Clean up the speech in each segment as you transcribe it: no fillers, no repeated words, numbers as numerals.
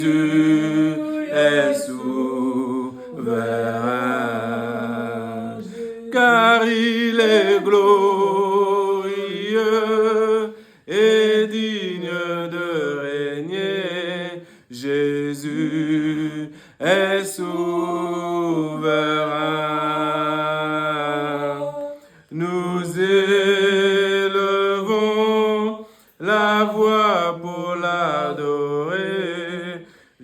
Jésus est souverain, car il est glorieux et digne de régner. Jésus est souverain. Nous élevons la voix pour l'adorer.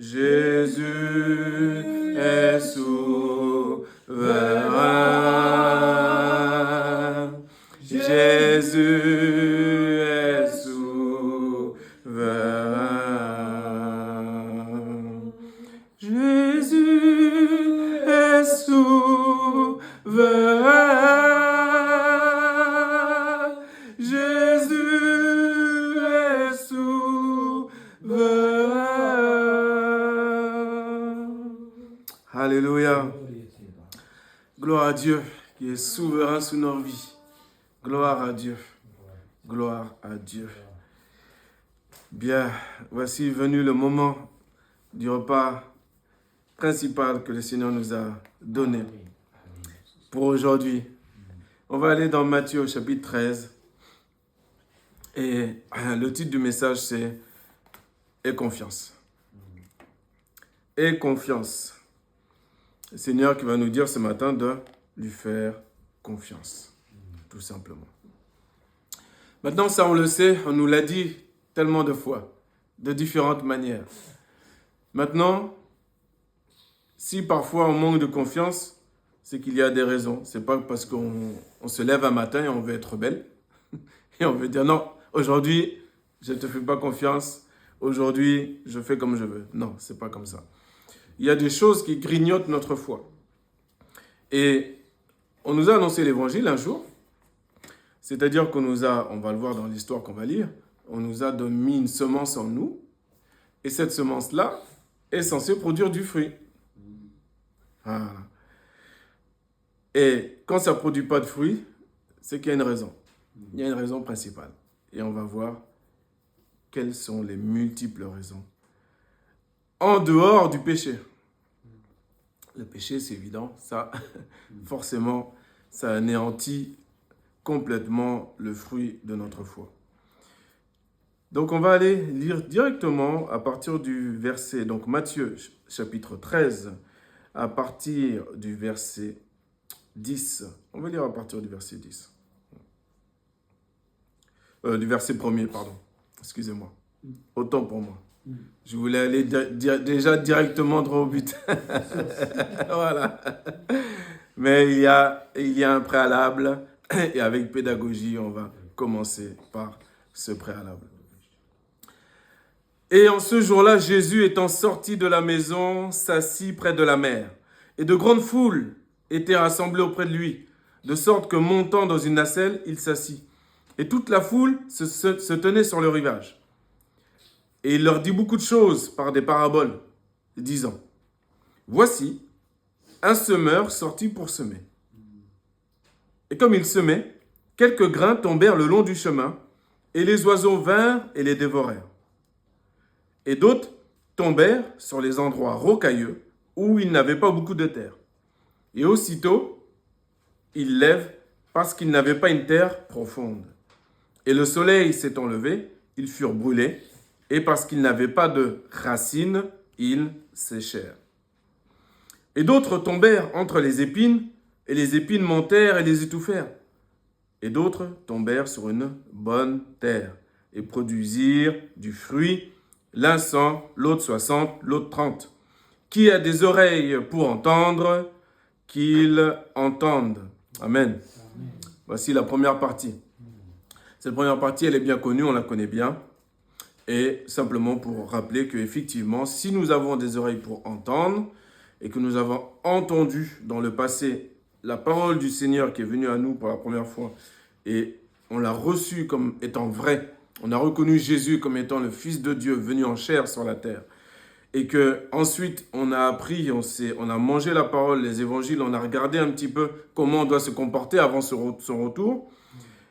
Jésus est souverain. Jésus est souverain. Jésus est souverain. Jésus est souverain. Alléluia. Gloire à Dieu qui est souverain sous nos vies. Gloire à Dieu. Gloire à Dieu. Bien, voici venu le moment du repas principal que le Seigneur nous a donné pour aujourd'hui. On va aller dans Matthieu au chapitre 13. Et le titre du message, c'est « Aie confiance ». Aie confiance. Le Seigneur qui va nous dire ce matin de lui faire confiance, tout simplement. Maintenant, ça on le sait, on nous l'a dit tellement de fois, de différentes manières. Maintenant, si parfois on manque de confiance, c'est qu'il y a des raisons. C'est pas parce qu'on se lève un matin et on veut être belle et on veut dire non, aujourd'hui je ne te fais pas confiance, aujourd'hui je fais comme je veux. Non, c'est pas comme ça. Il y a des choses qui grignotent notre foi. Et on nous a annoncé l'évangile un jour, c'est-à-dire qu'on nous a, on va le voir dans l'histoire qu'on va lire, on nous a mis une semence en nous, et cette semence-là est censée produire du fruit. Voilà. Et quand ça ne produit pas de fruit, c'est qu'il y a une raison. Il y a une raison principale. Et on va voir quelles sont les multiples raisons. En dehors du péché. Le péché, c'est évident, ça, forcément, ça anéantit complètement le fruit de notre foi. Donc, on va aller lire directement à partir du verset, donc Matthieu, chapitre 13, à partir du verset 10. On va lire à partir du verset 10. Du verset 1er, pardon. Excusez-moi. Autant pour moi. Je voulais aller déjà directement droit au but. Voilà. Mais il y a un préalable et avec pédagogie, on va commencer par ce préalable. Et en ce jour-là, Jésus étant sorti de la maison, s'assit près de la mer. Et de grandes foules étaient rassemblées auprès de lui, de sorte que montant dans une nacelle, il s'assit. Et toute la foule se tenait sur le rivage. Et il leur dit beaucoup de choses par des paraboles, disant, « Voici, un semeur sortit pour semer. Et comme il semait, quelques grains tombèrent le long du chemin, et les oiseaux vinrent et les dévorèrent. Et d'autres tombèrent sur les endroits rocailleux, où il n'avait pas beaucoup de terre. Et aussitôt, il lève, parce qu'il n'avait pas une terre profonde. Et le soleil s'étant levé, ils furent brûlés, et parce qu'ils n'avaient pas de racines, ils séchèrent. Et d'autres tombèrent entre les épines, et les épines montèrent et les étouffèrent. Et d'autres tombèrent sur une bonne terre, et produisirent du fruit, l'un 100, l'autre 60, l'autre 30. Qui a des oreilles pour entendre, qu'il entende. Amen. Voici la première partie. Cette première partie, elle est bien connue, on la connaît bien. Et simplement pour rappeler qu'effectivement, si nous avons des oreilles pour entendre et que nous avons entendu dans le passé la parole du Seigneur qui est venue à nous pour la première fois et on l'a reçue comme étant vraie, on a reconnu Jésus comme étant le Fils de Dieu venu en chair sur la terre et qu'ensuite on a appris, on a mangé la parole, les évangiles, on a regardé un petit peu comment on doit se comporter avant son retour,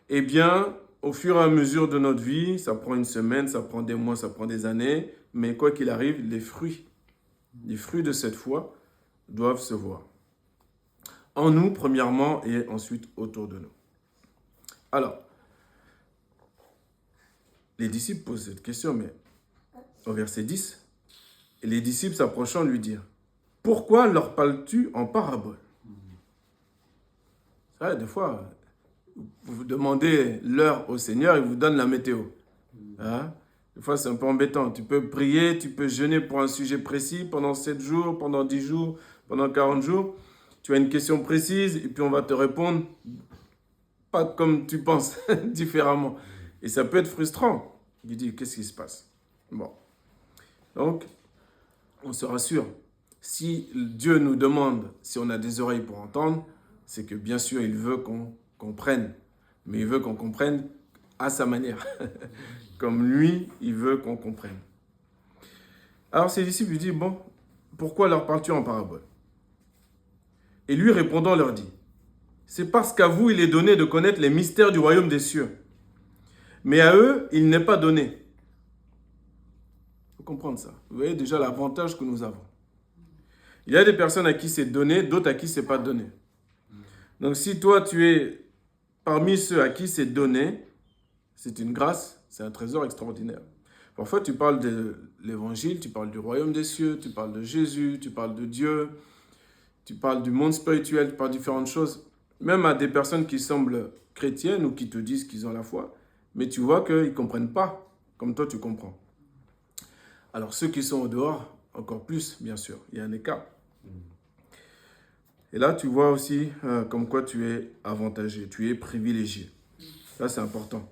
eh bien, au fur et à mesure de notre vie, ça prend une semaine, ça prend des mois, ça prend des années, mais quoi qu'il arrive, les fruits de cette foi doivent se voir. En nous, premièrement, et ensuite autour de nous. Alors, les disciples posent cette question, mais au verset 10, et les disciples s'approchant lui dirent, « Pourquoi leur parles-tu en parabole ?» Ça, des fois, vous demandez l'heure au Seigneur, il vous donne la météo. Hein? Des fois, c'est un peu embêtant. Tu peux prier, tu peux jeûner pour un sujet précis pendant 7 jours, pendant 10 jours, pendant 40 jours. Tu as une question précise et puis on va te répondre pas comme tu penses, différemment. Et ça peut être frustrant. Il dit, qu'est-ce qui se passe? Bon. Donc, on se rassure. Si Dieu nous demande si on a des oreilles pour entendre, c'est que bien sûr, il veut qu'on comprenne. Mais il veut qu'on comprenne à sa manière. Comme lui, il veut qu'on comprenne. Alors ses disciples lui disent, bon, pourquoi leur parles-tu en parabole? Et lui répondant leur dit, c'est parce qu'à vous, il est donné de connaître les mystères du royaume des cieux. Mais à eux, il n'est pas donné. Il faut comprendre ça. Vous voyez déjà l'avantage que nous avons. Il y a des personnes à qui c'est donné, d'autres à qui c'est pas donné. Donc si toi, tu es parmi ceux à qui c'est donné, c'est une grâce, c'est un trésor extraordinaire. Parfois, tu parles de l'évangile, tu parles du royaume des cieux, tu parles de Jésus, tu parles de Dieu, tu parles du monde spirituel, tu parles de différentes choses. Même à des personnes qui semblent chrétiennes ou qui te disent qu'ils ont la foi, mais tu vois qu'ils ne comprennent pas comme toi tu comprends. Alors ceux qui sont au dehors, encore plus, bien sûr, il y a un écart. Et là, tu vois aussi comme quoi tu es avantagé, tu es privilégié. Là, c'est important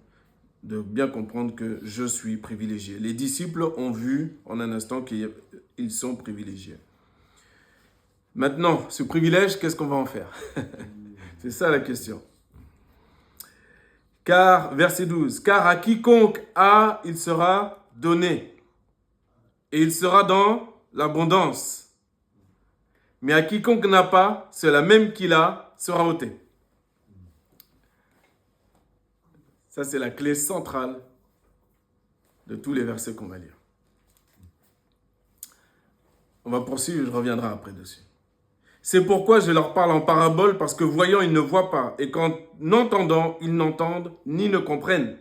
de bien comprendre que je suis privilégié. Les disciples ont vu en un instant qu'ils sont privilégiés. Maintenant, ce privilège, qu'est-ce qu'on va en faire? C'est ça la question. Car, verset 12, car à quiconque a, il sera donné. Et il sera dans l'abondance. Mais à quiconque n'a pas, cela même qu'il a sera ôté. Ça, c'est la clé centrale de tous les versets qu'on va lire. On va poursuivre, je reviendrai après dessus. C'est pourquoi je leur parle en parabole, parce que voyant, ils ne voient pas, et qu'en entendant, ils n'entendent ni ne comprennent.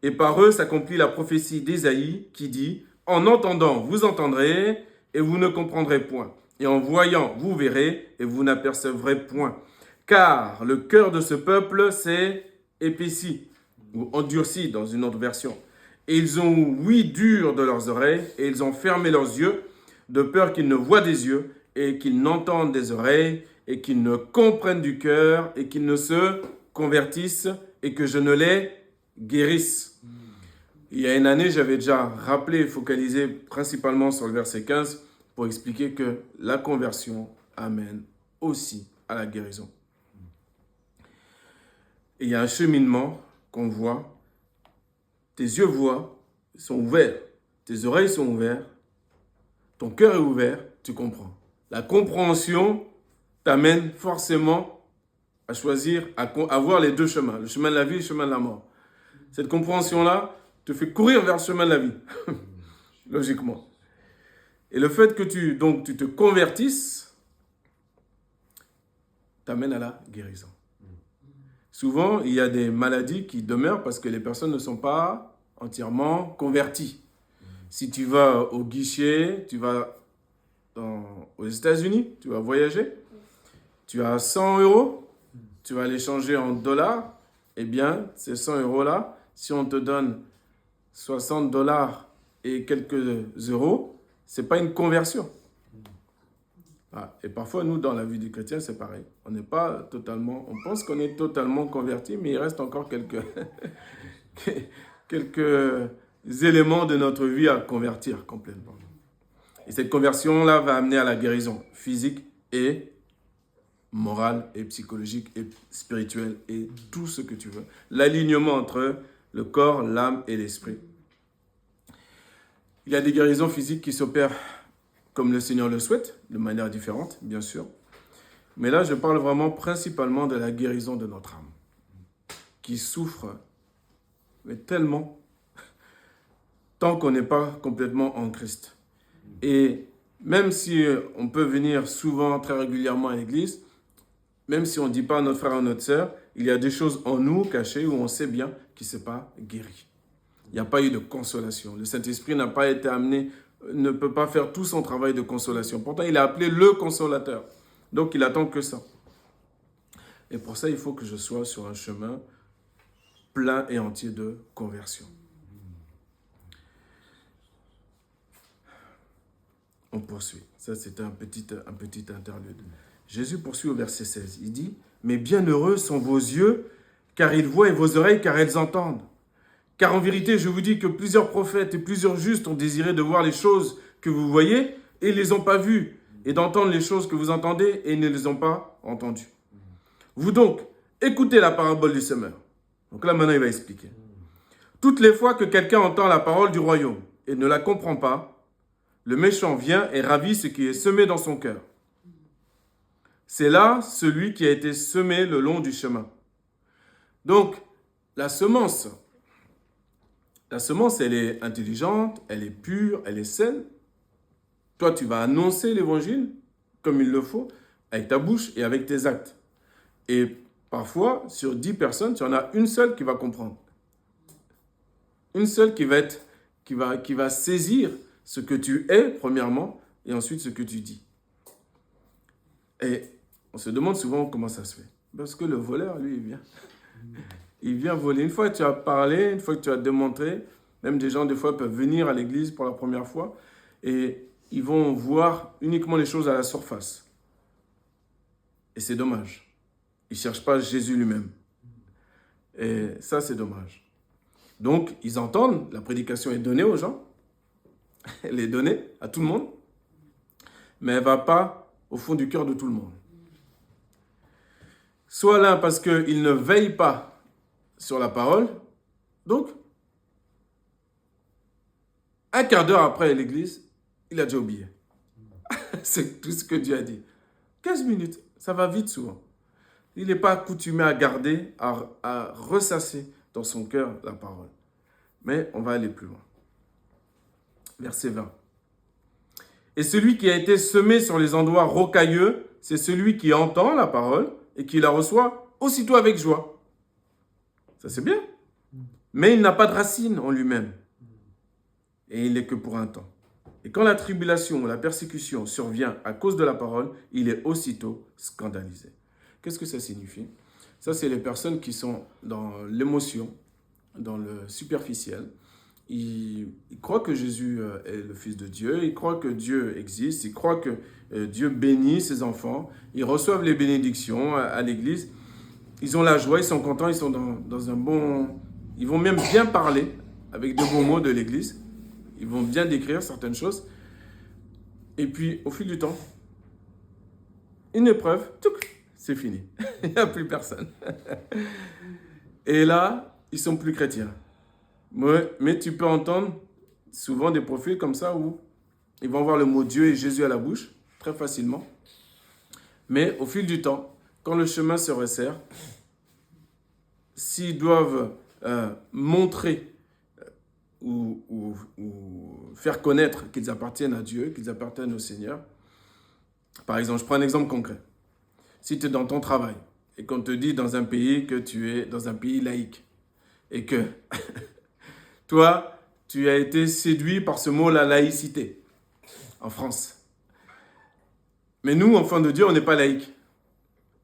Et par eux s'accomplit la prophétie d'Ésaïe qui dit, en entendant, vous entendrez, et vous ne comprendrez point. Et en voyant, vous verrez, et vous n'apercevrez point. Car le cœur de ce peuple s'est épaissi, ou endurci dans une autre version. Et ils ont ouï dur de leurs oreilles, et ils ont fermé leurs yeux, de peur qu'ils ne voient des yeux, et qu'ils n'entendent des oreilles, et qu'ils ne comprennent du cœur, et qu'ils ne se convertissent, et que je ne les guérisse. Il y a une année, j'avais déjà rappelé et focalisé principalement sur le verset 15 pour expliquer que la conversion amène aussi à la guérison. Et il y a un cheminement qu'on voit. Tes yeux voient, sont ouverts, tes oreilles sont ouvertes, ton cœur est ouvert, tu comprends. La compréhension t'amène forcément à choisir, à voir les deux chemins, le chemin de la vie et le chemin de la mort. Cette compréhension-là te fait courir vers le chemin de la vie, logiquement. Et le fait que tu te convertisses t'amène à la guérison. Souvent, il y a des maladies qui demeurent parce que les personnes ne sont pas entièrement converties. Si tu vas au guichet, tu vas aux États-Unis, tu vas voyager, tu as 100 €, tu vas les changer en dollars, eh bien, ces 100 € si on te donne 60 $ et quelques euros, ce n'est pas une conversion. Et parfois, nous, dans la vie du chrétien, c'est pareil. On n'est pas totalement, on pense qu'on est totalement converti, mais il reste encore quelques éléments de notre vie à convertir complètement. Et cette conversion-là va amener à la guérison physique et morale et psychologique et spirituelle et tout ce que tu veux. L'alignement entre le corps, l'âme et l'esprit. Il y a des guérisons physiques qui s'opèrent comme le Seigneur le souhaite, de manière différente, bien sûr. Mais là, je parle vraiment principalement de la guérison de notre âme, qui souffre mais tellement, tant qu'on n'est pas complètement en Christ. Et même si on peut venir souvent, très régulièrement à l'église, même si on ne dit pas à notre frère ou à notre sœur, il y a des choses en nous cachées où on sait bien qu'il ne s'est pas guéri. Il n'y a pas eu de consolation. Le Saint-Esprit n'a pas été amené, ne peut pas faire tout son travail de consolation. Pourtant, il a appelé le consolateur. Donc, il attend que ça. Et pour ça, il faut que je sois sur un chemin plein et entier de conversion. On poursuit. Ça, c'était un petit interlude. Jésus poursuit au verset 16. Il dit, « Mais bienheureux sont vos yeux, car ils voient, et vos oreilles, car elles entendent. Car en vérité, je vous dis que plusieurs prophètes et plusieurs justes ont désiré de voir les choses que vous voyez, et ne les ont pas vues, et d'entendre les choses que vous entendez, et ne les ont pas entendues. Vous donc, écoutez la parabole du semeur. » Donc là, maintenant, il va expliquer. « Toutes les fois que quelqu'un entend la parole du royaume et ne la comprend pas, le méchant vient et ravit ce qui est semé dans son cœur. C'est là celui qui a été semé le long du chemin. » Donc, la semence, elle est intelligente, elle est pure, elle est saine. Toi, tu vas annoncer l'évangile comme il le faut, avec ta bouche et avec tes actes. Et parfois, sur 10 personnes, tu en as une seule qui va comprendre. Une seule qui va saisir ce que tu es, premièrement, et ensuite ce que tu dis. Et on se demande souvent comment ça se fait. Parce que le voleur, lui, il vient voler. Une fois que tu as parlé, une fois que tu as démontré, même des gens, des fois, peuvent venir à l'église pour la première fois, et ils vont voir uniquement les choses à la surface. Et c'est dommage. Ils ne cherchent pas Jésus lui-même. Et ça, c'est dommage. Donc, ils entendent, la prédication est donnée aux gens, elle est donnée à tout le monde, mais elle ne va pas au fond du cœur de tout le monde. Soit l'un parce qu'il ne veille pas sur la parole, donc, un quart d'heure après l'église, il a déjà oublié. C'est tout ce que Dieu a dit. 15 minutes, ça va vite souvent. Il n'est pas accoutumé à garder, à ressasser dans son cœur la parole. Mais on va aller plus loin. Verset 20. Et celui qui a été semé sur les endroits rocailleux, c'est celui qui entend la parole et qui la reçoit aussitôt avec joie. Ça, c'est bien. Mais il n'a pas de racine en lui-même. Et il n'est que pour un temps. Et quand la tribulation ou la persécution survient à cause de la parole, il est aussitôt scandalisé. Qu'est-ce que ça signifie? Ça, c'est les personnes qui sont dans l'émotion, dans le superficiel. Ils croient que Jésus est le Fils de Dieu, ils croient que Dieu existe, ils croient que Dieu bénit ses enfants, ils reçoivent les bénédictions à l'église, ils ont la joie, ils sont contents, ils sont dans un bon... Ils vont même bien parler avec de beaux mots de l'église, ils vont bien décrire certaines choses, et puis au fil du temps, une épreuve, c'est fini, il n'y a plus personne. Et là, ils ne sont plus chrétiens. Mais tu peux entendre souvent des profils comme ça où ils vont avoir le mot Dieu et Jésus à la bouche, très facilement. Mais au fil du temps, quand le chemin se resserre, s'ils doivent montrer ou faire connaître qu'ils appartiennent à Dieu, qu'ils appartiennent au Seigneur, par exemple, je prends un exemple concret. Si tu es dans ton travail et qu'on te dit dans un pays que tu es dans un pays laïque et que toi, tu as été séduit par ce mot, la laïcité, en France. Mais nous, enfants de Dieu, on n'est pas laïcs.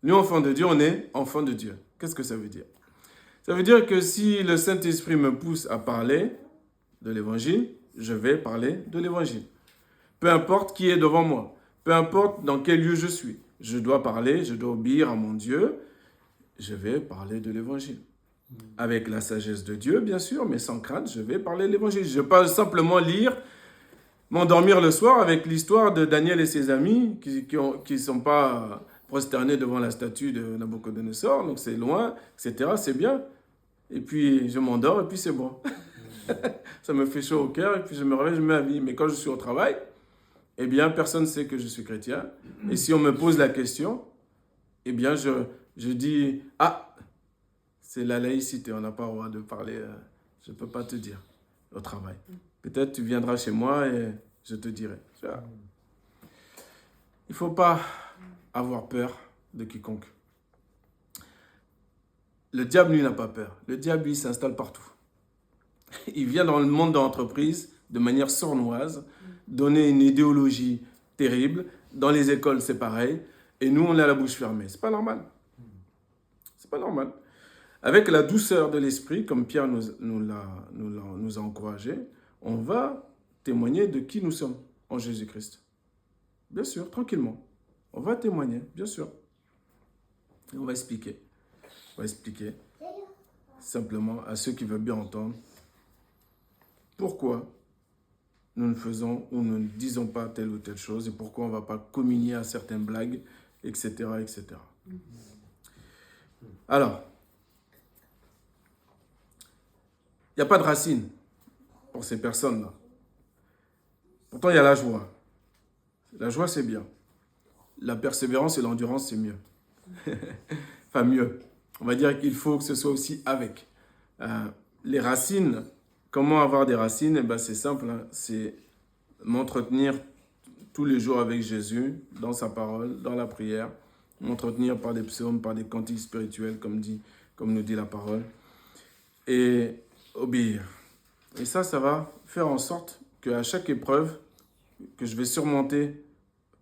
Nous, enfants de Dieu, on est enfants de Dieu. Qu'est-ce que ça veut dire? Ça veut dire que si le Saint-Esprit me pousse à parler de l'Évangile, je vais parler de l'Évangile. Peu importe qui est devant moi, peu importe dans quel lieu je suis, je dois parler, je dois obéir à mon Dieu, je vais parler de l'Évangile. Avec la sagesse de Dieu, bien sûr, mais sans crainte, je vais parler de l'Évangile. Je ne vais pas simplement lire, m'endormir le soir avec l'histoire de Daniel et ses amis qui ne sont pas prosternés devant la statue de Nabucodonosor, donc c'est loin, etc. C'est bien. Et puis je m'endors et puis c'est bon. Ça me fait chaud au cœur et puis je me réveille, je me mets à vie. Mais quand je suis au travail, eh bien, personne ne sait que je suis chrétien. Et si on me pose la question, eh bien, je dis « Ah !» C'est la laïcité, on n'a pas le droit de parler. Je ne peux pas te dire au travail. Peut-être tu viendras chez moi et je te dirai. Il ne faut pas avoir peur de quiconque. Le diable, lui, n'a pas peur. Le diable, lui, s'installe partout. Il vient dans le monde de l'entreprise de manière sournoise, donner une idéologie terrible. Dans les écoles, c'est pareil. Et nous, on a la bouche fermée. C'est pas normal. C'est pas normal. Avec la douceur de l'esprit, comme Pierre nous a encouragés, on va témoigner de qui nous sommes en Jésus-Christ. Bien sûr, tranquillement. On va témoigner, bien sûr. Et on va expliquer. On va expliquer simplement à ceux qui veulent bien entendre pourquoi nous ne faisons ou nous ne disons pas telle ou telle chose et pourquoi on ne va pas communier à certaines blagues, etc., etc. Alors, il n'y a pas de racine pour ces personnes-là. Pourtant, il y a la joie. La joie, c'est bien. La persévérance et l'endurance, c'est mieux. Enfin, mieux. On va dire qu'il faut que ce soit aussi avec. Les racines, comment avoir des racines? Eh ben, c'est simple, hein. C'est m'entretenir tous les jours avec Jésus, dans sa parole, dans la prière, m'entretenir par des psaumes, par des cantiques spirituels, comme nous dit la parole, et obéir. Et ça va faire en sorte qu'à chaque épreuve que je vais surmonter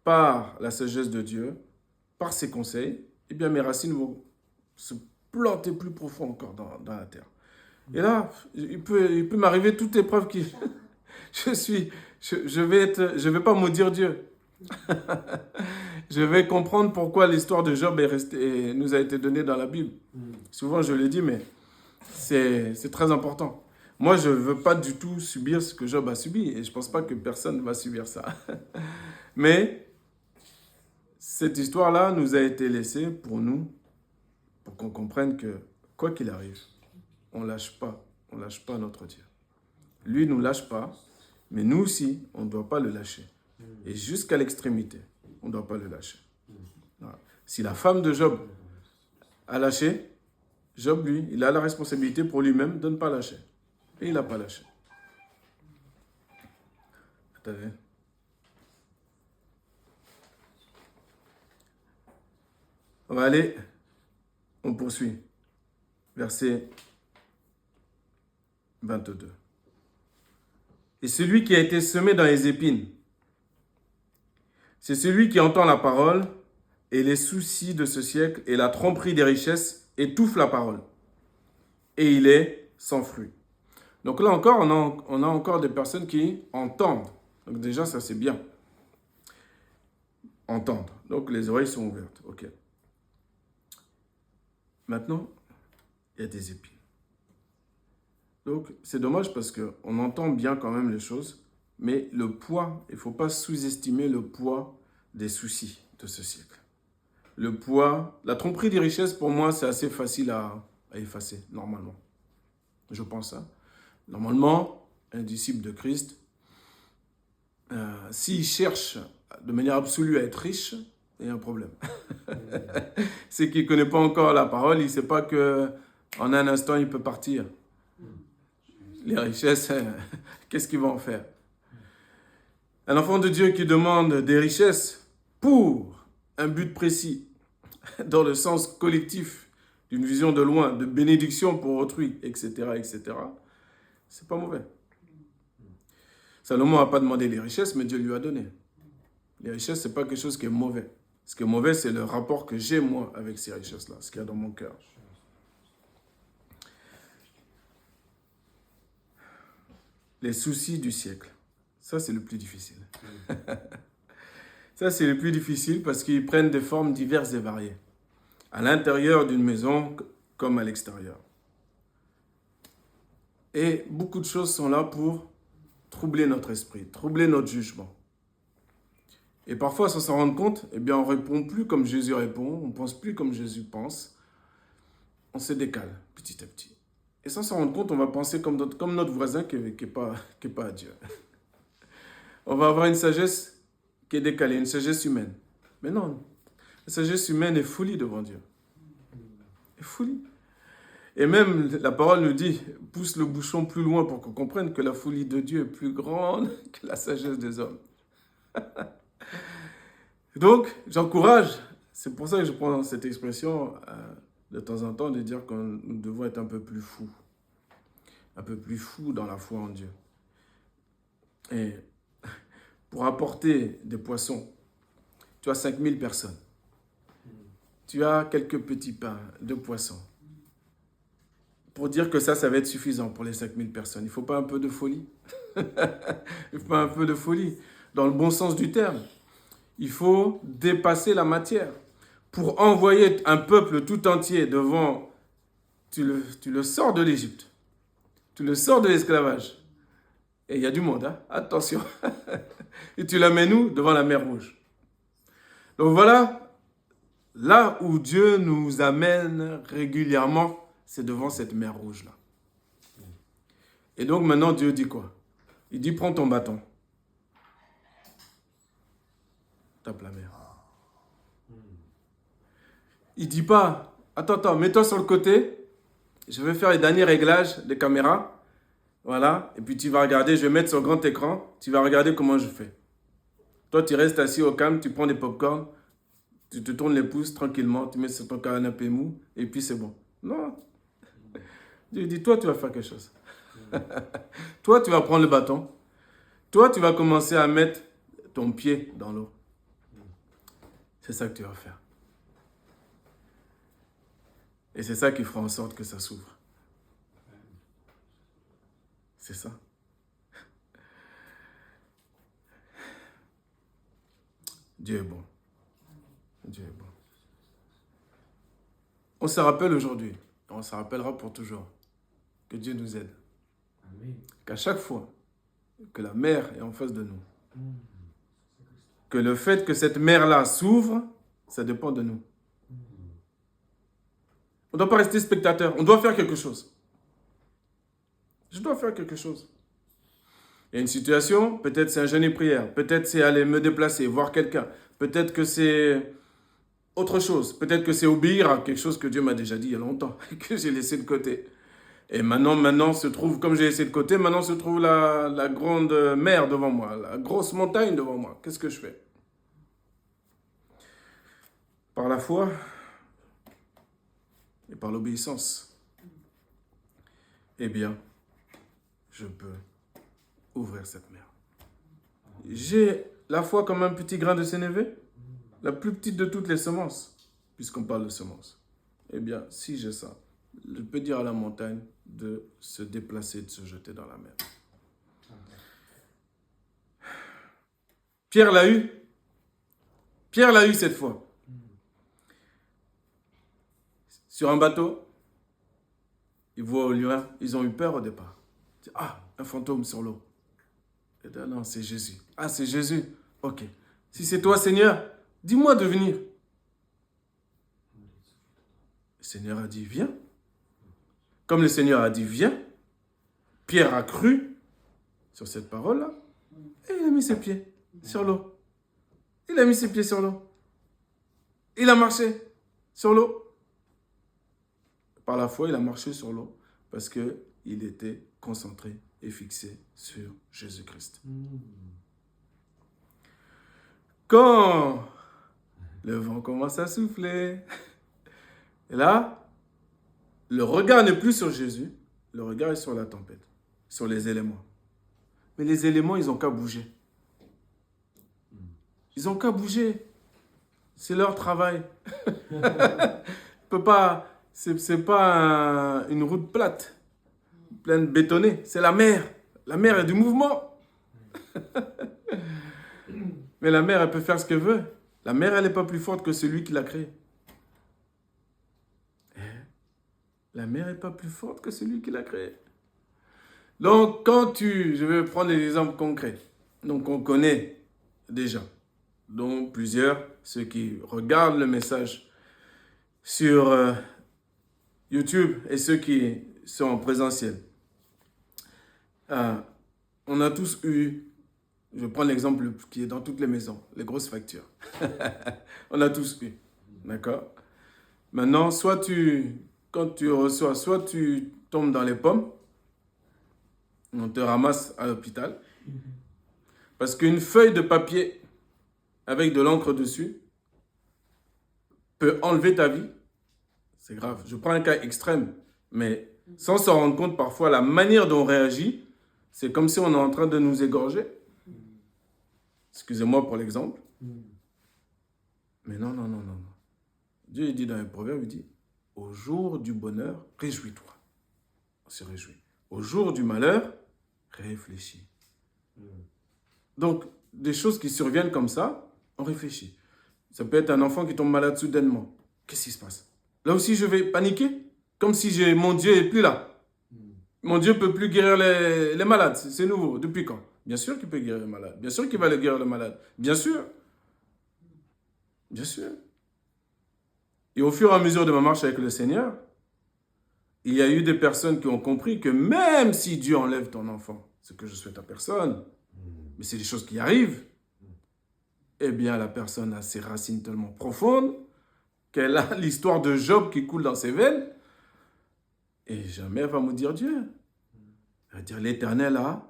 par la sagesse de Dieu, par ses conseils, eh bien mes racines vont se planter plus profond encore dans la terre. Et là, il peut m'arriver toute épreuve qui... je vais pas maudire Dieu. Je vais comprendre pourquoi l'histoire de Job nous a été donnée dans la Bible. Souvent, je l'ai dit, mais c'est très important. Moi, je ne veux pas du tout subir ce que Job a subi, et je ne pense pas que personne ne va subir ça. Mais cette histoire-là nous a été laissée pour nous, pour qu'on comprenne que, quoi qu'il arrive, on ne lâche pas notre Dieu. Lui ne nous lâche pas, mais nous aussi, on ne doit pas le lâcher. Et jusqu'à l'extrémité, on ne doit pas le lâcher. Voilà. Si la femme de Job a lâché, Job, lui, il a la responsabilité pour lui-même de ne pas lâcher. Et il n'a pas lâché. Attendez. On va aller, on poursuit. Verset 22. Et celui qui a été semé dans les épines, c'est celui qui entend la parole et les soucis de ce siècle et la tromperie des richesses étouffent la parole. Et il est sans fruit. Donc là encore, on a encore des personnes qui entendent. Donc déjà, ça c'est bien. Entendre. Donc les oreilles sont ouvertes. Ok. Maintenant, il y a des épines. Donc c'est dommage parce qu'on entend bien quand même les choses, mais le poids, il ne faut pas sous-estimer le poids des soucis de ce siècle. Le poids, la tromperie des richesses, pour moi, c'est assez facile à effacer, normalement. Je pense, hein. Normalement, un disciple de Christ, s'il cherche de manière absolue à être riche, il y a un problème. C'est qu'il ne connaît pas encore la parole, il ne sait pas qu'en un instant, il peut partir. Les richesses, qu'est-ce qu'il va en faire? Un enfant de Dieu qui demande des richesses pour un but précis, dans le sens collectif, d'une vision de loin, de bénédiction pour autrui, etc., etc., c'est pas mauvais. Salomon n'a pas demandé les richesses, mais Dieu lui a donné. Les richesses, ce n'est pas quelque chose qui est mauvais. Ce qui est mauvais, c'est le rapport que j'ai, moi, avec ces richesses-là, ce qu'il y a dans mon cœur. Les soucis du siècle. Ça, c'est le plus difficile. Ça, c'est le plus difficile parce qu'ils prennent des formes diverses et variées. À l'intérieur d'une maison comme à l'extérieur. Et beaucoup de choses sont là pour troubler notre esprit, troubler notre jugement. Et parfois, sans s'en rendre compte, eh bien, on ne répond plus comme Jésus répond, on ne pense plus comme Jésus pense. On se décale petit à petit. Et sans s'en rendre compte, on va penser comme notre voisin qui n'est pas à Dieu. On va avoir une sagesse qui est décalée, une sagesse humaine. Mais non, la sagesse humaine est folie devant Dieu. Est folie. Et même la parole nous dit, pousse le bouchon plus loin pour qu'on comprenne que la folie de Dieu est plus grande que la sagesse des hommes. Donc, j'encourage, c'est pour ça que je prends cette expression de temps en temps, de dire que nous devons être un peu plus fous dans la foi en Dieu. Et pour apporter des poissons, tu as 5000 personnes. Tu as quelques petits pains de poissons. Pour dire que ça va être suffisant pour les 5000 personnes. Il ne faut pas un peu de folie. Il ne faut pas un peu de folie. Dans le bon sens du terme. Il faut dépasser la matière. Pour envoyer un peuple tout entier devant... Tu le sors de l'Égypte. Tu le sors de l'esclavage. Et il y a du monde, hein? Attention. Et tu l'amènes où? Devant la mer Rouge. Donc voilà, là où Dieu nous amène régulièrement, c'est devant cette mer Rouge-là. Et donc maintenant, Dieu dit quoi? Il dit, prends ton bâton. Tape la mer. Il dit pas, attends, mets-toi sur le côté, je vais faire les derniers réglages des caméras, voilà, et puis tu vas regarder, je vais mettre sur le grand écran, tu vas regarder comment je fais. Toi, tu restes assis au calme, tu prends des pop-corn, tu te tournes les pouces tranquillement, tu mets sur ton canapé mou, et puis c'est bon. Non. Dieu dit, toi, tu vas faire quelque chose. Toi, tu vas prendre le bâton. Toi, tu vas commencer à mettre ton pied dans l'eau. C'est ça que tu vas faire. Et c'est ça qui fera en sorte que ça s'ouvre. C'est ça. Dieu est bon. Dieu est bon. On se rappelle aujourd'hui, on se rappellera pour toujours, que Dieu nous aide. Amen. Qu'à chaque fois que la mer est en face de nous, que le fait que cette mer-là s'ouvre, ça dépend de nous. On ne doit pas rester spectateur, on doit faire quelque chose. Je dois faire quelque chose. Il y a une situation, peut-être c'est un jeûne et prière, peut-être c'est aller me déplacer, voir quelqu'un, peut-être que c'est autre chose, peut-être que c'est obéir à quelque chose que Dieu m'a déjà dit il y a longtemps, que j'ai laissé de côté. Et maintenant se trouve, comme j'ai laissé de côté, maintenant se trouve la grande mer devant moi, la grosse montagne devant moi. Qu'est-ce que je fais? Par la foi et par l'obéissance, eh bien, je peux ouvrir cette mer. J'ai la foi comme un petit grain de sénévé, la plus petite de toutes les semences, puisqu'on parle de semences. Eh bien, si j'ai ça, je peux dire à la montagne de se déplacer, de se jeter dans la mer. Pierre l'a eu. Pierre l'a eu cette fois. Sur un bateau, ils voient au loin, ils ont eu peur au départ. Ah, un fantôme sur l'eau. Et là, non, c'est Jésus. Ah, c'est Jésus. Ok. Si c'est toi, Seigneur, dis-moi de venir. Le Seigneur a dit, viens. Comme le Seigneur a dit, viens, Pierre a cru sur cette parole-là et il a mis ses pieds sur l'eau. Il a mis ses pieds sur l'eau. Il a marché sur l'eau. Par la foi, il a marché sur l'eau parce qu'il était concentré et fixé sur Jésus-Christ. Quand le vent commence à souffler, et là, le regard n'est plus sur Jésus, le regard est sur la tempête, sur les éléments. Mais les éléments, ils n'ont qu'à bouger. Ils n'ont qu'à bouger. C'est leur travail. C'est pas une route plate, pleine bétonnée. C'est la mer. La mer est du mouvement. Mais la mer, elle peut faire ce qu'elle veut. La mer, elle n'est pas plus forte que celui qui l'a créée. La mer n'est pas plus forte que celui qui l'a créée. Donc, je vais prendre des exemples concrets. Donc, on connaît déjà. Donc, plusieurs, ceux qui regardent le message sur YouTube et ceux qui sont en présentiel. On a tous eu, je prends l'exemple qui est dans toutes les maisons, les grosses factures. On a tous eu, d'accord? Maintenant, soit tu quand tu reçois, soit tu tombes dans les pommes, on te ramasse à l'hôpital, parce qu'une feuille de papier avec de l'encre dessus peut enlever ta vie. C'est grave. Je prends un cas extrême, mais sans s'en rendre compte, parfois, la manière dont on réagit, c'est comme si on est en train de nous égorger. Excusez-moi pour l'exemple. Mais non, non, non, non. Dieu il dit dans les Proverbes, il dit, au jour du bonheur, réjouis-toi. On se réjouit. Au jour du malheur, réfléchis. Donc, des choses qui surviennent comme ça, on réfléchit. Ça peut être un enfant qui tombe malade soudainement. Qu'est-ce qui se passe? Là aussi, je vais paniquer, comme si mon Dieu n'est plus là. Mon Dieu ne peut plus guérir les malades. C'est nouveau. Depuis quand? Bien sûr qu'il peut guérir les malades. Bien sûr qu'il va guérir les malades. Bien sûr. Bien sûr. Et au fur et à mesure de ma marche avec le Seigneur, il y a eu des personnes qui ont compris que même si Dieu enlève ton enfant, ce que je souhaite à personne, mais c'est des choses qui arrivent, eh bien la personne a ses racines tellement profondes qu'elle a l'histoire de Job qui coule dans ses veines, et jamais elle va maudire Dieu. Elle va dire, l'Éternel a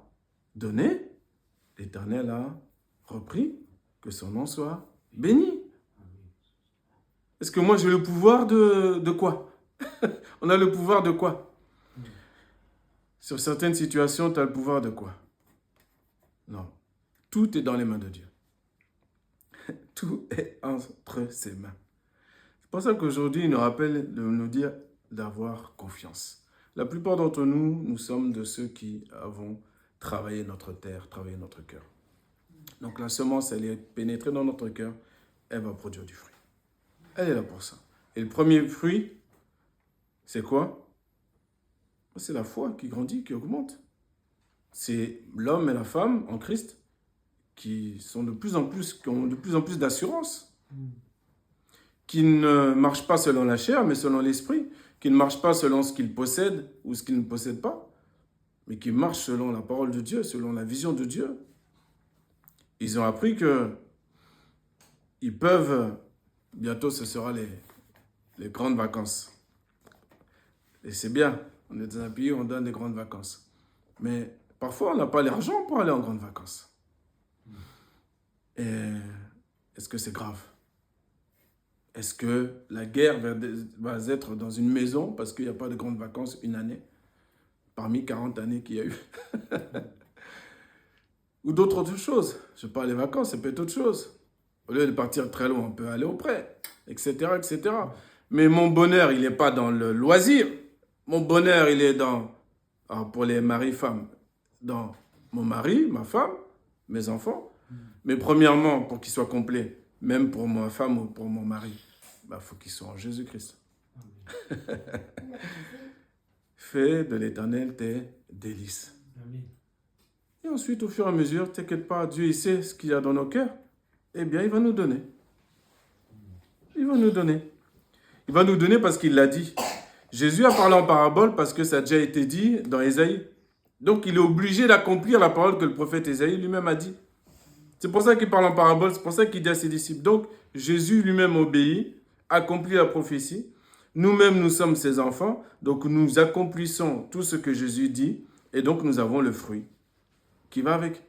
donné, l'Éternel a repris, que son nom soit béni. Est-ce que moi j'ai le pouvoir de quoi? On a le pouvoir de quoi? Sur certaines situations, tu as le pouvoir de quoi? Non. Tout est dans les mains de Dieu. Tout est entre ses mains. C'est pour ça qu'aujourd'hui, il nous rappelle de nous dire d'avoir confiance. La plupart d'entre nous, nous sommes de ceux qui avons travaillé notre terre, travaillé notre cœur. Donc la semence, elle est pénétrée dans notre cœur, elle va produire du fruit. Elle est là pour ça. Et le premier fruit, c'est quoi? C'est la foi qui grandit, qui augmente. C'est l'homme et la femme en Christ qui ont de plus en plus d'assurance, qui ne marchent pas selon la chair, mais selon l'esprit, qui ne marchent pas selon ce qu'ils possèdent ou ce qu'ils ne possèdent pas, mais qui marchent selon la parole de Dieu, selon la vision de Dieu. Ils ont appris que ils peuvent, bientôt ce sera les grandes vacances. Et c'est bien, on est dans un pays où on donne des grandes vacances. Mais parfois, on n'a pas l'argent pour aller en grandes vacances. Et est-ce que c'est grave? Est-ce que la guerre va être dans une maison parce qu'il n'y a pas de grandes vacances une année, parmi 40 années qu'il y a eu? Ou d'autres choses. Je parle des vacances, ça peut être autre chose. Au lieu de partir très loin, on peut aller auprès, etc., etc. Mais mon bonheur, il n'est pas dans le loisir. Mon bonheur, il est pour les maris-femmes, dans mon mari, ma femme, mes enfants. Mais premièrement, pour qu'ils soient complets, même pour ma femme ou pour mon mari, faut qu'ils soient en Jésus-Christ. Fais de l'Éternel tes délices. Amen. Et ensuite, au fur et à mesure, t'inquiète pas, Dieu il sait ce qu'il y a dans nos cœurs. Eh bien, il va nous donner. Il va nous donner. Il va nous donner parce qu'il l'a dit. Jésus a parlé en parabole parce que ça a déjà été dit dans Ésaïe. Donc, il est obligé d'accomplir la parole que le prophète Ésaïe lui-même a dit. C'est pour ça qu'il parle en parabole, c'est pour ça qu'il dit à ses disciples. Donc, Jésus lui-même obéit, accomplit la prophétie. Nous-mêmes, nous sommes ses enfants. Donc, nous accomplissons tout ce que Jésus dit. Et donc, nous avons le fruit qui va avec.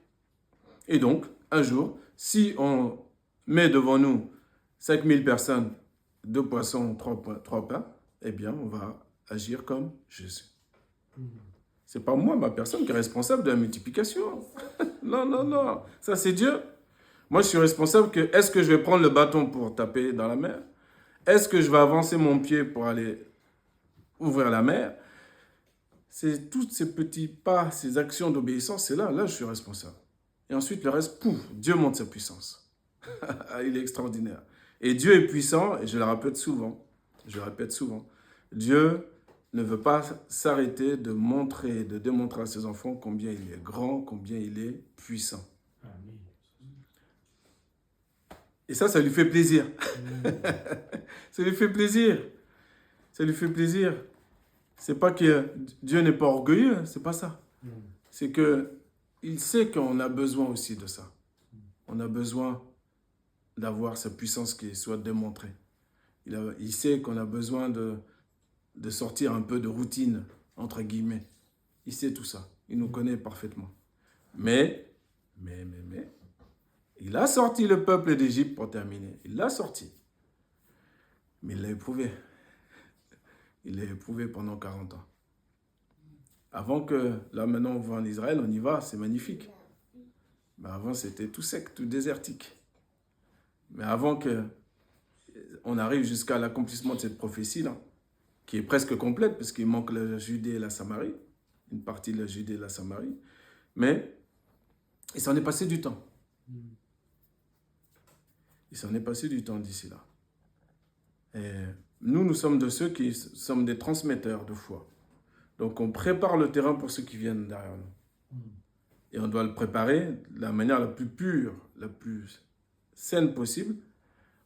Et donc, un jour, si on met devant nous 5000 personnes, 2 poissons, 3 pains, eh bien, on va agir comme Jésus. C'est pas moi, ma personne, qui est responsable de la multiplication. Non, non, non. Ça, c'est Dieu. Moi, je suis responsable que, est-ce que je vais prendre le bâton pour taper dans la mer? Est-ce que je vais avancer mon pied pour aller ouvrir la mer? C'est tous ces petits pas, ces actions d'obéissance, c'est là je suis responsable. Et ensuite, le reste, pouf, Dieu montre sa puissance. Il est extraordinaire. Et Dieu est puissant, et je le répète souvent. Dieu ne veut pas s'arrêter de démontrer à ses enfants combien il est grand, combien il est puissant. Amen. Et ça lui fait plaisir. Ça lui fait plaisir. Ça lui fait plaisir. C'est pas que Dieu n'est pas orgueilleux, c'est pas ça. C'est que il sait qu'on a besoin aussi de ça. On a besoin d'avoir sa puissance qui soit démontrée. Il sait qu'on a besoin de sortir un peu de routine, entre guillemets. Il sait tout ça. Il nous connaît parfaitement. Mais, il a sorti le peuple d'Égypte pour terminer. Il l'a sorti. Mais il l'a éprouvé. Il l'a éprouvé pendant 40 ans. Avant que, là maintenant on va en Israël, on y va, c'est magnifique. Mais avant c'était tout sec, tout désertique. Mais avant qu'on arrive jusqu'à l'accomplissement de cette prophétie-là, qui est presque complète, parce qu'il manque la Judée et la Samarie, une partie de la Judée et la Samarie, mais il s'en est passé du temps. Il s'en est passé du temps d'ici là. Et nous sommes de ceux qui sommes des transmetteurs de foi. Donc on prépare le terrain pour ceux qui viennent derrière nous. Et on doit le préparer de la manière la plus pure, la plus saine possible,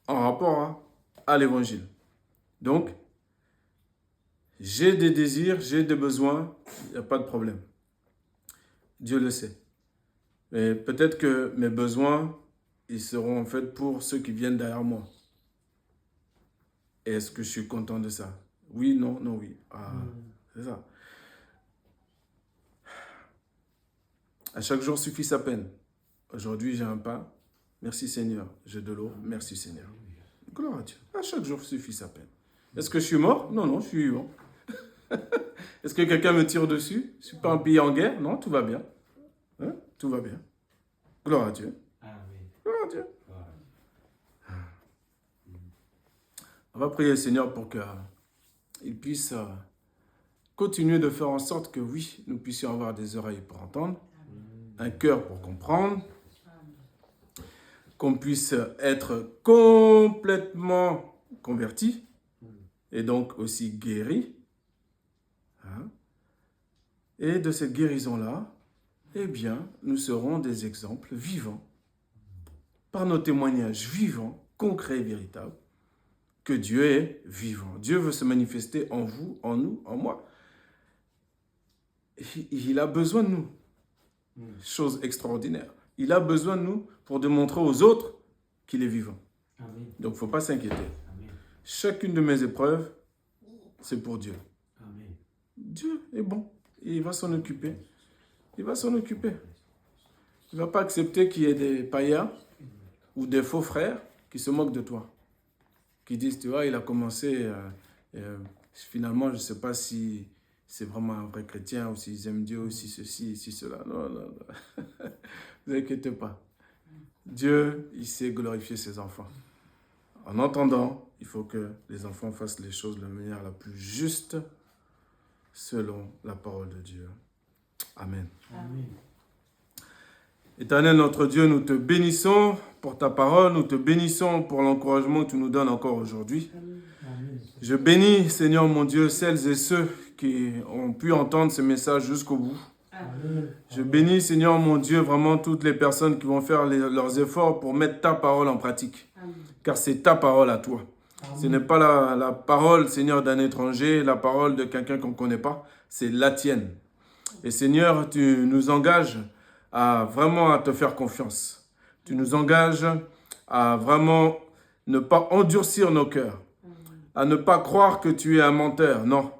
en rapport à l'évangile. Donc, j'ai des désirs, j'ai des besoins, il n'y a pas de problème. Dieu le sait. Mais peut-être que mes besoins, ils seront en fait pour ceux qui viennent derrière moi. Est-ce que je suis content de ça? Oui, non, non, oui. Ah, c'est ça. À chaque jour suffit sa peine. Aujourd'hui, j'ai un pain. Merci Seigneur. J'ai de l'eau. Merci Seigneur. Gloire à Dieu. À chaque jour suffit sa peine. Est-ce que je suis mort? Non, non, je suis vivant. Est-ce que quelqu'un me tire dessus? Je ne suis pas un pays en guerre? Non, tout va bien. Hein? Tout va bien. Gloire à Dieu. Gloire à Dieu. On va prier le Seigneur pour qu'il puisse continuer de faire en sorte que oui, nous puissions avoir des oreilles pour entendre, un cœur pour comprendre, qu'on puisse être complètement converti et donc aussi guéri. Hein? Et de cette guérison-là, eh bien, nous serons des exemples vivants, par nos témoignages vivants, concrets et véritables, que Dieu est vivant. Dieu veut se manifester en vous, en nous, en moi. Il a besoin de nous. Chose extraordinaire. Il a besoin de nous pour démontrer aux autres qu'il est vivant. Amen. Donc, il ne faut pas s'inquiéter. Amen. Chacune de mes épreuves, c'est pour Dieu. Amen. Dieu est bon. Et il va s'en occuper. Il va s'en occuper. Il ne va pas accepter qu'il y ait des païens ou des faux frères qui se moquent de toi. Qui disent, tu vois, il a commencé, finalement, je ne sais pas si c'est vraiment un vrai chrétien, ou s'ils aiment Dieu, ou si ceci, si cela. Non, non, non. Ne vous inquiétez pas. Dieu, il sait glorifier ses enfants. En entendant, il faut que les enfants fassent les choses de la manière la plus juste, selon la parole de Dieu. Amen. Amen. Éternel notre Dieu, nous te bénissons pour ta parole, nous te bénissons pour l'encouragement que tu nous donnes encore aujourd'hui. Je bénis, Seigneur mon Dieu, celles et ceux qui ont pu entendre ce message jusqu'au bout. Amen. Je bénis, Seigneur mon Dieu, vraiment toutes les personnes qui vont faire leurs efforts pour mettre ta parole en pratique. Amen. Car c'est ta parole à toi. Amen. Ce n'est pas la parole, Seigneur, d'un étranger, la parole de quelqu'un qu'on ne connaît pas, c'est la tienne. Et Seigneur, tu nous engages à te faire confiance. Tu nous engages à vraiment ne pas endurcir nos cœurs, à ne pas croire que tu es un menteur. Non,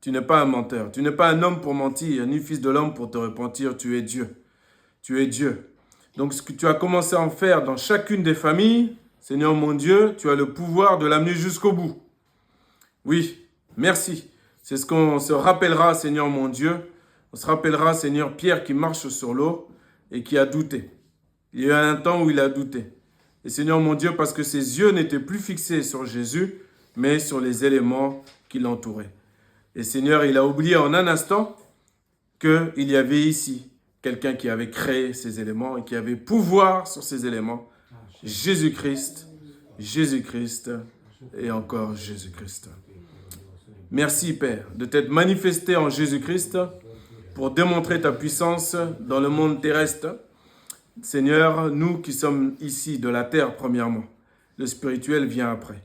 tu n'es pas un menteur. Tu n'es pas un homme pour mentir, ni fils de l'homme pour te repentir. Tu es Dieu. Tu es Dieu. Donc, ce que tu as commencé à en faire dans chacune des familles, Seigneur mon Dieu, tu as le pouvoir de l'amener jusqu'au bout. Oui, merci. C'est ce qu'on se rappellera, Seigneur mon Dieu. On se rappellera, Seigneur, Pierre qui marche sur l'eau et qui a douté. Il y a eu un temps où il a douté. Et Seigneur mon Dieu, parce que ses yeux n'étaient plus fixés sur Jésus, mais sur les éléments qui l'entouraient. Et Seigneur, il a oublié en un instant qu'il y avait ici quelqu'un qui avait créé ces éléments et qui avait pouvoir sur ces éléments. Jésus-Christ, Jésus-Christ et encore Jésus-Christ. Merci Père de t'être manifesté en Jésus-Christ pour démontrer ta puissance dans le monde terrestre. Seigneur, nous qui sommes ici de la terre premièrement, le spirituel vient après.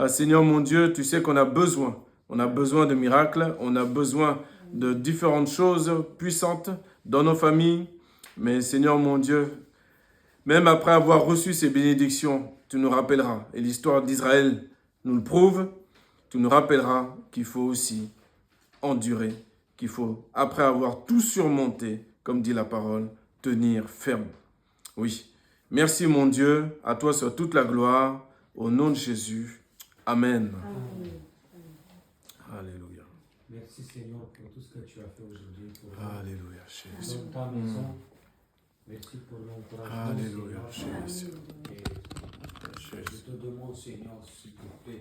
Seigneur mon Dieu, tu sais qu'on a besoin. On a besoin de miracles, on a besoin de différentes choses puissantes dans nos familles. Mais Seigneur mon Dieu, même après avoir reçu ces bénédictions, tu nous rappelleras. Et l'histoire d'Israël nous le prouve. tu nous rappelleras qu'il faut aussi endurer, qu'il faut, après avoir tout surmonté, comme dit la parole, tenir ferme. Oui. Merci mon Dieu, à toi soit toute la gloire, au nom de Jésus. Amen. Amen. Alléluia. Merci Seigneur pour tout ce que tu as fait aujourd'hui. Alléluia, Jésus. Dans ta maison. Merci pour l'encouragement. Alléluia, Seigneur. Jésus. Et je te demande, Seigneur, s'il te plaît,